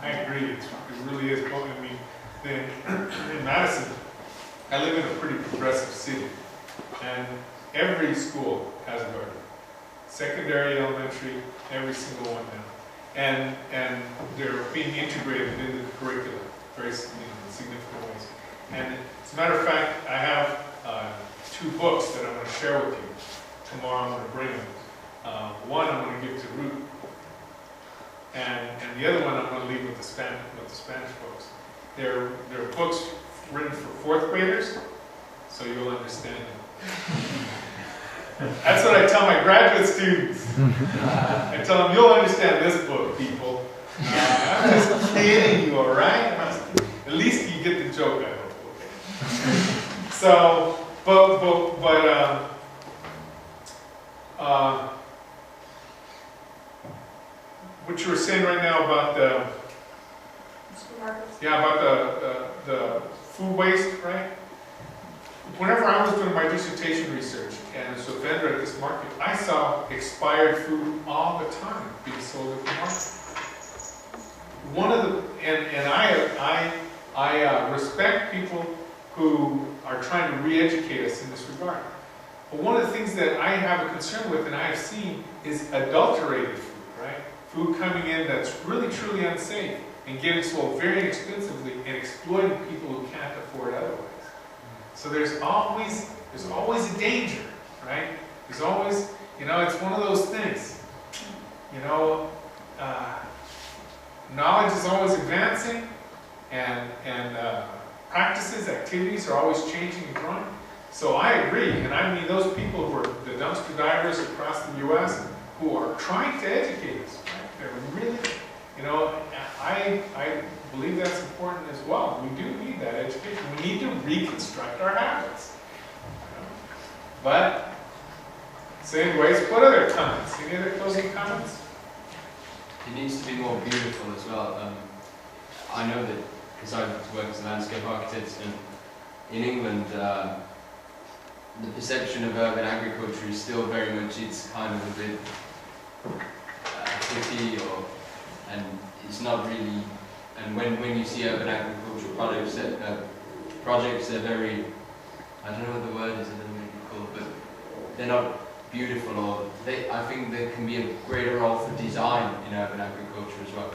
I agree. It really is. I mean, in Madison, I live in a pretty progressive city, and every school has a garden. Secondary, elementary, every single one now. And they're being integrated into the curriculum very significant ways. And as a matter of fact, I have 2 books that I'm going to share with you. Tomorrow I'm going to bring them. One I'm going to give to Ruth, and the other one I'm going to leave with the Spanish folks. They're books written for 4th graders, so you'll understand them. That's what I tell my graduate students. I tell them, you'll understand this book, people. I'm just kidding you, all right? At least you get the joke, I hope. Okay? So, what you were saying right now about the Supermarkets. about the food waste, right? Whenever I was doing my dissertation research and was a vendor at this market, I saw expired food all the time being sold at the market. One of the I respect people who are trying to re-educate us in this regard. But one of the things that I have a concern with and I have seen is adulterated food, right? Food coming in that's really truly unsafe and getting sold very inexpensively and exploiting people who can't afford otherwise. So there's always a danger, right? There's always, it's one of those things. Knowledge is always advancing, and practices, activities are always changing and growing. So I agree, and I mean those people who are the dumpster divers across the U.S. who are trying to educate us, right? They're really, I believe that's important as well. We do need that education. We need to reconstruct our habits. But, so anyways, what other comments? Any other closing comments? It needs to be more beautiful as well. I know that, because I work as a landscape architect, and in England, the perception of urban agriculture is still very much, it's kind of a bit hippie, and it's not really, and when you see urban agricultural projects, they're very, I don't know what the word is, I don't know what you call it, but they're not beautiful, or I think there can be a greater role for design in urban agriculture as well.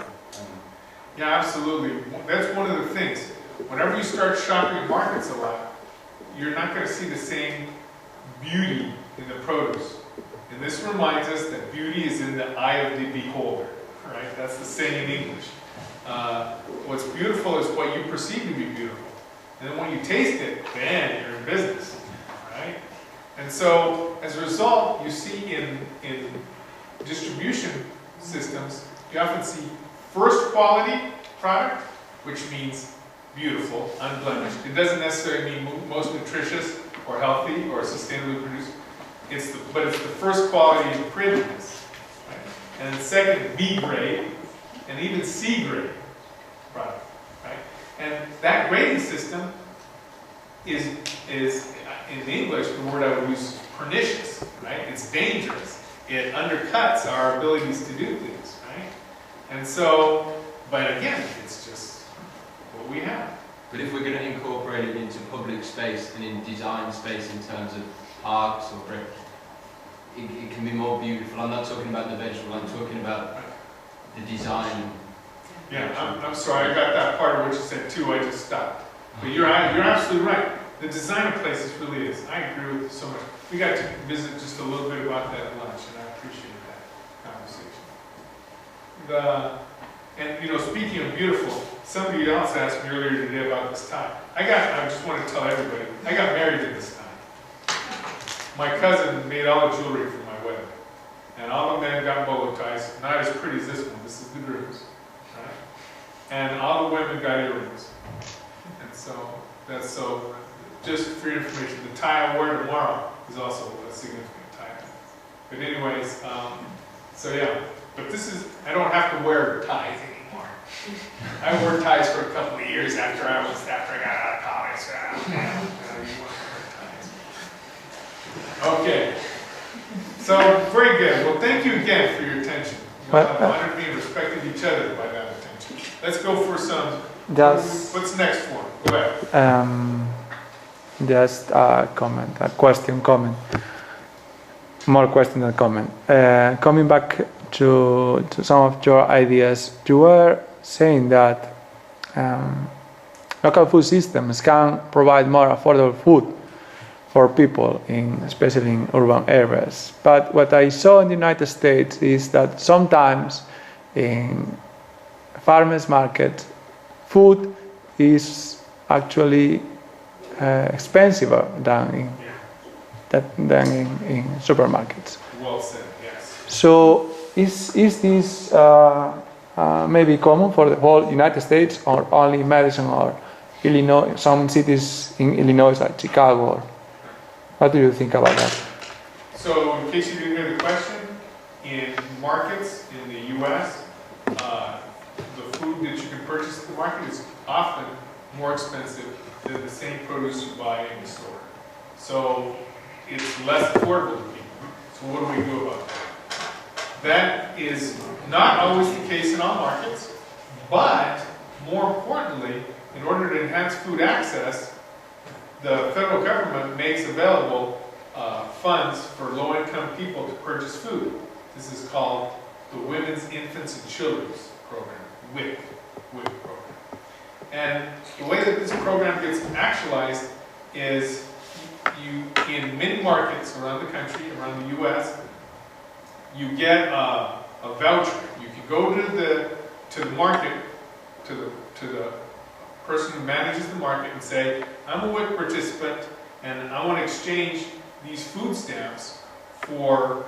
Yeah, absolutely. That's one of the things. Whenever you start shopping at markets a lot, you're not going to see the same beauty in the produce. And this reminds us that beauty is in the eye of the beholder, right? That's the saying in English. What's beautiful is what you perceive to be beautiful. And then when you taste it, man, you're in business, right? And so, as a result, you see in distribution systems, you often see first quality product, which means beautiful, unblemished. It doesn't necessarily mean most nutritious or healthy or sustainably produced. But it's the first quality of prettiness, right? And then second, B grade, and even C grade product, right? And that grading system is in English, the word I would use is pernicious, right? It's dangerous. It undercuts our abilities to do things, right? And so, but again, it's just what we have. But if we're going to incorporate it into public space and in design space in terms of parks or brick, it can be more beautiful. I'm not talking about the vegetable, I'm talking about the design. Yeah, I'm sorry, I got that part of what you said too, I just stopped. But you're absolutely right. The design of places really is. I agree with you so much. We got to visit just a little bit about that at lunch, and I appreciate that conversation. Speaking of beautiful, somebody else asked me earlier today about this tie. I just want to tell everybody, I got married in this tie. My cousin made all the jewelry for my wedding. And all the men got bolo ties, not as pretty as this one. This is the groom's, right? And all the women got earrings. And so, just for your information, the tie I wear tomorrow is also a significant tie. But anyways, so yeah. But I don't have to wear ties anymore. I wore ties for a couple of years after I got out of college. Okay. So, very good. Well, thank you again for your attention. You honored me and respected each other by that attention. Let's go for some. What's next one? Go ahead. Just a comment, a question, comment. More question than comment. Coming back to some of your ideas, you were saying that local food systems can provide more affordable food for people, especially in urban areas. But what I saw in the United States is that sometimes in farmers' market, food is actually expensive than in supermarkets. Well said, yes. So is this maybe common for the whole United States, or only Madison or Illinois, some cities in Illinois like Chicago? What do you think about that? So in case you didn't hear the question, in markets in the U.S., the food that you can purchase at the market is often more expensive than the same produce you buy in the store. So it's less affordable to people. So what do we do about that? That is not always the case in all markets, but more importantly, in order to enhance food access, the federal government makes available funds for low-income people to purchase food. This is called the Women's, Infants, and Children's Program, WIC program. And the way that this program gets actualized is in many markets around the country, around the U.S., you get a voucher. You can go to the market, to the person who manages the market and say, I'm a WIC participant and I want to exchange these food stamps for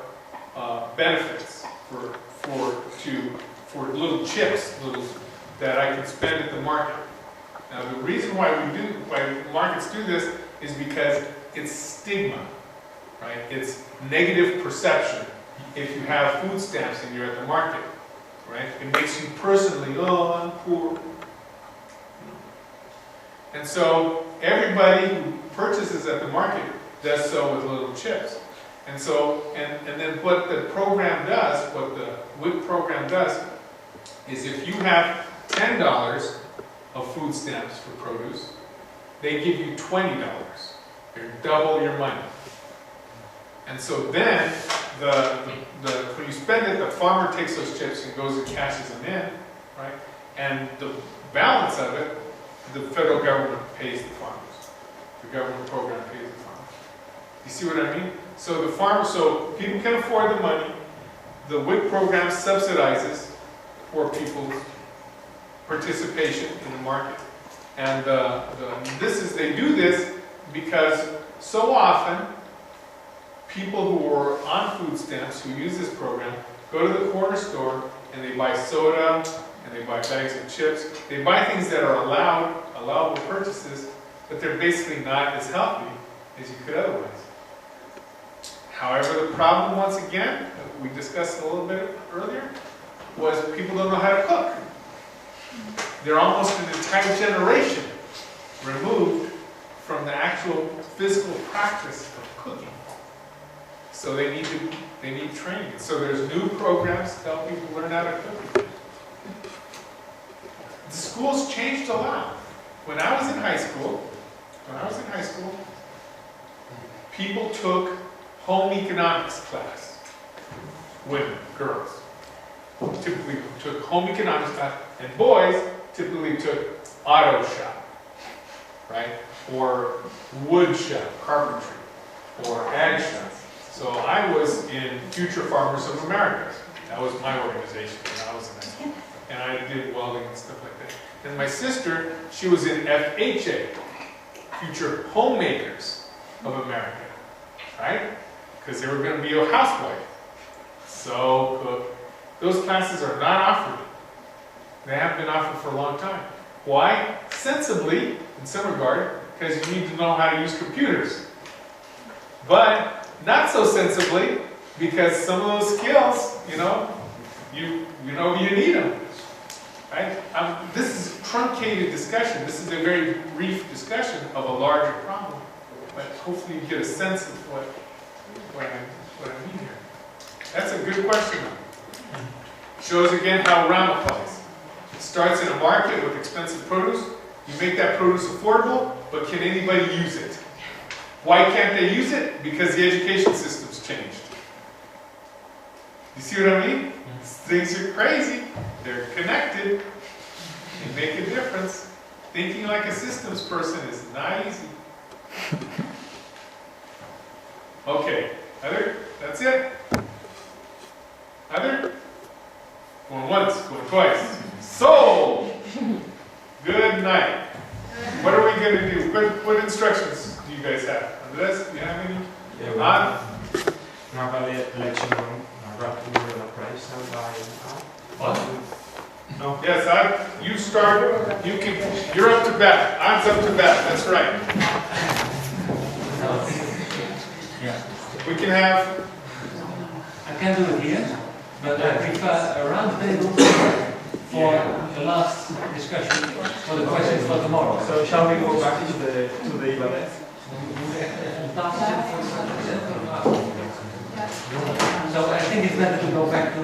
benefits, for little chips that I can spend at the market. Now the reason why markets do this is because it's stigma, right? It's negative perception if you have food stamps and you're at the market, right? It makes you personally, oh, I'm poor. And so everybody who purchases at the market does so with little chips. And so, and then what the program does, what the WIC program does, is if you have $10 of food stamps for produce, they give you $20. They're double your money. And so then, when you spend it, the farmer takes those chips and goes and cashes them in, right? And the balance of it, the federal government pays the farmers. The government program pays the farmers. You see what I mean? So so people can afford the money. The WIC program subsidizes poor people's participation in the market. And they do this because so often people who are on food stamps who use this program go to the corner store and they buy soda and they buy bags of chips. They buy things that are allowable purchases, but they're basically not as healthy as you could otherwise. However, the problem, once again, we discussed a little bit earlier, was people don't know how to cook. They're almost an entire generation removed from the actual physical practice of cooking. So they need training. So there's new programs to help people learn how to cook. The schools changed a lot. When I was in high school, people took home economics class. Women, girls, typically took home economics class, and boys typically took auto shop, right? Or wood shop, carpentry, or ag shop. So I was in Future Farmers of America. That was my organization when I was in high school. And I did welding and stuff like that. And my sister, she was in FHA, Future Homemakers of America, right? Because they were going to be a housewife. So those classes are not offered. They haven't been offered for a long time. Why? Sensibly, in some regard, because you need to know how to use computers. But not so sensibly, because some of those skills, you need them. This is truncated discussion. This is a very brief discussion of a larger problem. But hopefully you get a sense of what I mean here. That's a good question. Shows again how it ramifies. It starts in a market with expensive produce. You make that produce affordable, but can anybody use it? Why can't they use it? Because the education system's changed. You see what I mean? Things are crazy. They're connected. They make a difference. Thinking like a systems person is not easy. Okay. Other? That's it? Other? Going once, going twice. So, good night. What are we going to do? What instructions do you guys have? Andres, do you have any? Yeah, we have a lecture on rapid appraisal by No. Yes, you start. You're up to bat. I'm up to bat. That's right. Yeah. We can have. I can do it here, but I prefer a round table for the last discussion for the questions for tomorrow. So shall we go back to the event? So I think it's better to go back to